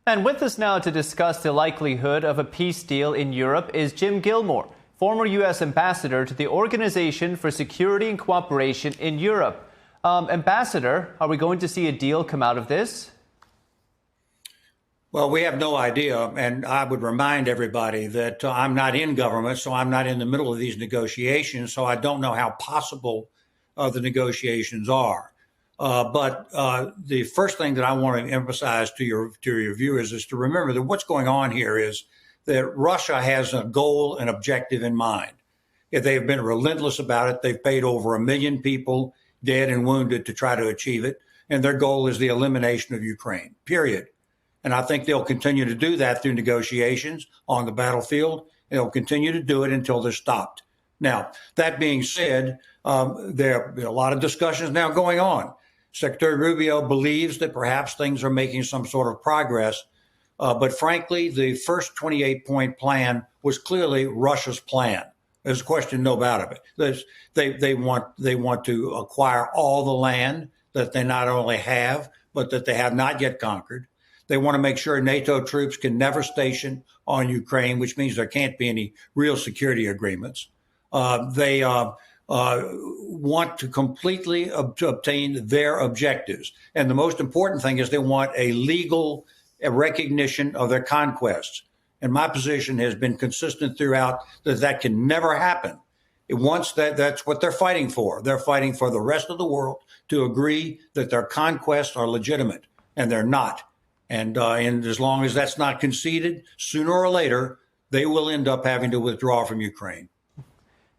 And with us now to discuss the likelihood of a peace deal in Europe is Jim Gilmore, former U.S. ambassador to the Organization for Security and Cooperation in Europe. Ambassador, are we going to see a deal come out of this? Well, we have no idea, and I would remind everybody that I'm not in government, so I'm not in the middle of these negotiations, so I don't know how possible the negotiations are. But the first thing that I want to emphasize to your viewers is to remember that what's going on here is that Russia has a goal and objective in mind. They have been relentless about it. They've paid over 1 million people dead and wounded to try to achieve it, and their goal is the elimination of Ukraine, period. And I think they'll continue to do that through negotiations on the battlefield. And they'll continue to do it until they're stopped. Now, that being said, there are a lot of discussions now going on. Secretary Rubio believes that perhaps things are making some sort of progress. But frankly, the first 28-point plan was clearly Russia's plan. There's a question, no doubt of it. They want to acquire all the land that they not only have, but that they have not yet conquered. They want to make sure NATO troops can never station on Ukraine, which means there can't be any real security agreements. They want to completely obtain their objectives. And the most important thing is they want a legal recognition of their conquests. And my position has been consistent throughout that can never happen. That's what they're fighting for. They're fighting for the rest of the world to agree that their conquests are legitimate, and they're not. And as long as that's not conceded, sooner or later, they will end up having to withdraw from Ukraine.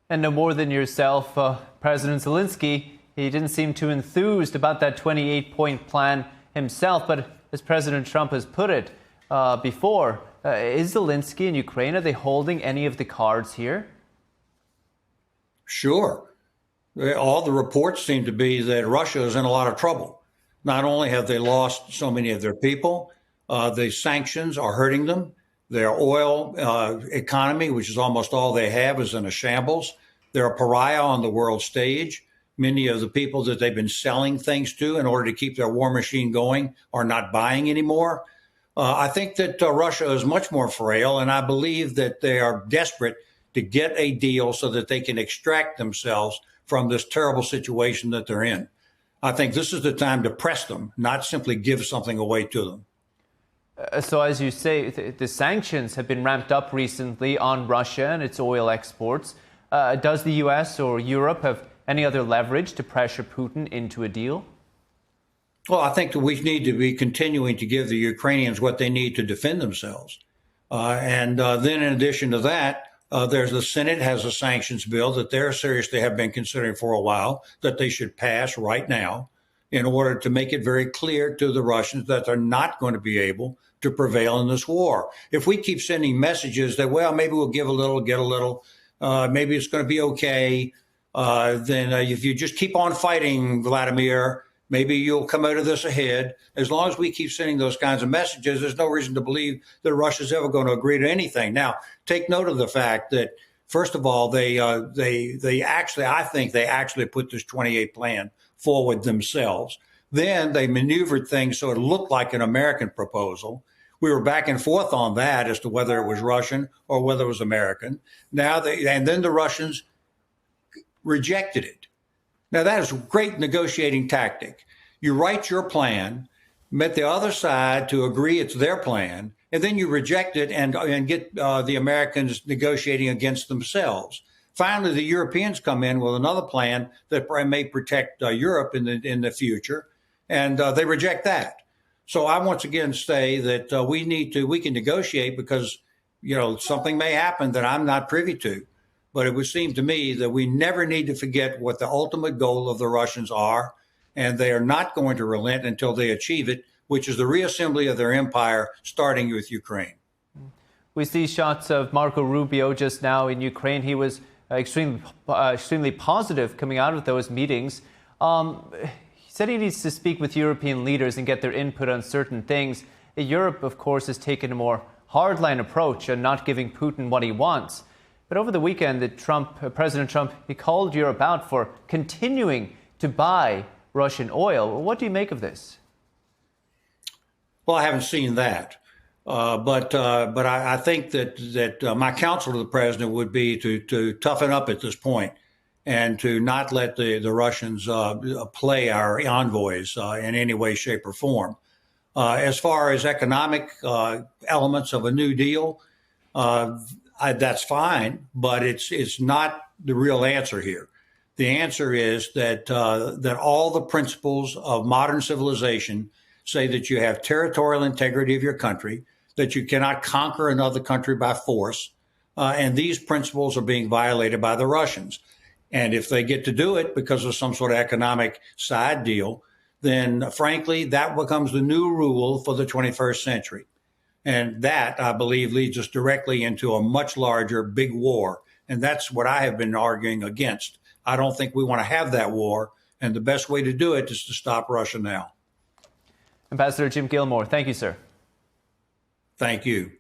And no more than yourself, President Zelensky, he didn't seem too enthused about that 28-point plan himself. But as President Trump has put it before, is Zelensky and Ukraine, are they holding any of the cards here? Sure. All the reports seem to be that Russia is in a lot of trouble. Not only have they lost so many of their people, the sanctions are hurting them. Their oil economy, which is almost all they have, is in a shambles. They're a pariah on the world stage. Many of the people that they've been selling things to in order to keep their war machine going are not buying anymore. I think that Russia is much more frail, and I believe that they are desperate to get a deal so that they can extract themselves from this terrible situation that they're in. I think this is the time to press them, not simply give something away to them. So as you say, the sanctions have been ramped up recently on Russia and its oil exports. Does the U.S. or Europe have any other leverage to pressure Putin into a deal? Well, I think that we need to be continuing to give the Ukrainians what they need to defend themselves. And then in addition to that, there's the Senate has a sanctions bill that they're seriously have been considering for a while that they should pass right now in order to make it very clear to the Russians that they're not going to be able to prevail in this war. If we keep sending messages that, well, maybe we'll give a little, get a little, maybe it's going to be okay, then if you just keep on fighting, Vladimir, maybe you'll come out of this ahead. As long as we keep sending those kinds of messages, there's no reason to believe that Russia's ever going to agree to anything. Now, take note of the fact that, first of all, they actually put this 28 plan forward themselves. Then they maneuvered things so it looked like an American proposal. We were back and forth on that as to whether it was Russian or whether it was American. And then the Russians rejected it. Now, that is a great negotiating tactic. You write your plan, get the other side to agree it's their plan, and then you reject it and get the Americans negotiating against themselves. Finally, the Europeans come in with another plan that may protect Europe in the future, and they reject that. So I once again say that we can negotiate because, something may happen that I'm not privy to. But it would seem to me that we never need to forget what the ultimate goal of the Russians are, and they are not going to relent until they achieve it, which is the reassembly of their empire, starting with Ukraine. We see shots of Marco Rubio just now in Ukraine. He was extremely positive coming out of those meetings. He said he needs to speak with European leaders and get their input on certain things. Europe, of course, has taken a more hardline approach and not giving Putin what he wants. But over the weekend, President Trump, he called Europe out for continuing to buy Russian oil. What do you make of this? Well, I haven't seen that. But I think that my counsel to the president would be to toughen up at this point and to not let the Russians play our envoys in any way, shape, or form. As far as economic elements of a New Deal, that's fine, but it's not the real answer here. The answer is that all the principles of modern civilization say that you have territorial integrity of your country, that you cannot conquer another country by force, and these principles are being violated by the Russians. And if they get to do it because of some sort of economic side deal, then frankly, that becomes the new rule for the 21st century. And that, I believe, leads us directly into a much larger, big war. And that's what I have been arguing against. I don't think we want to have that war. And the best way to do it is to stop Russia now. Ambassador Jim Gilmore, thank you, sir. Thank you.